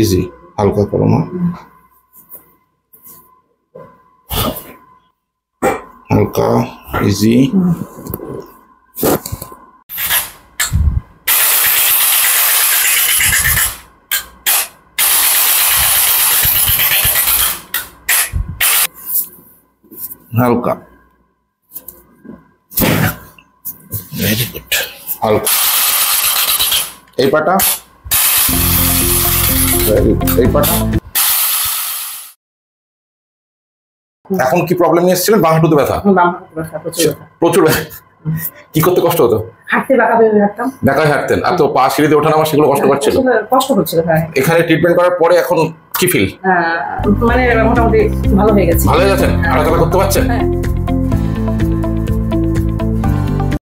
Easy, হালকা করো মা, হালকা ইজি। হালকা, ভেরি গুড, হালকা। এই পাটা, এই পাটা। এখন কি প্রবলেম নিয়ে এসেছিলেন? বাঁ হাঁটুতে ব্যথা? প্রচুর ব্যথা। কি করতে কষ্ট হতো? হাঁটতে বাঁকায় হাঁটতেন। আর তো পা সিঁড়িতে ওঠা নামা সেগুলো কষ্ট করছিল? কষ্ট হচ্ছিল। এখানে ট্রিটমেন্ট করার পরে এখন কি ফিল? মানে মোটামুটি ভালো হয়ে গেছে। ভালো হয়ে গেছেন? হাঁটাচলা করতে পারছেন?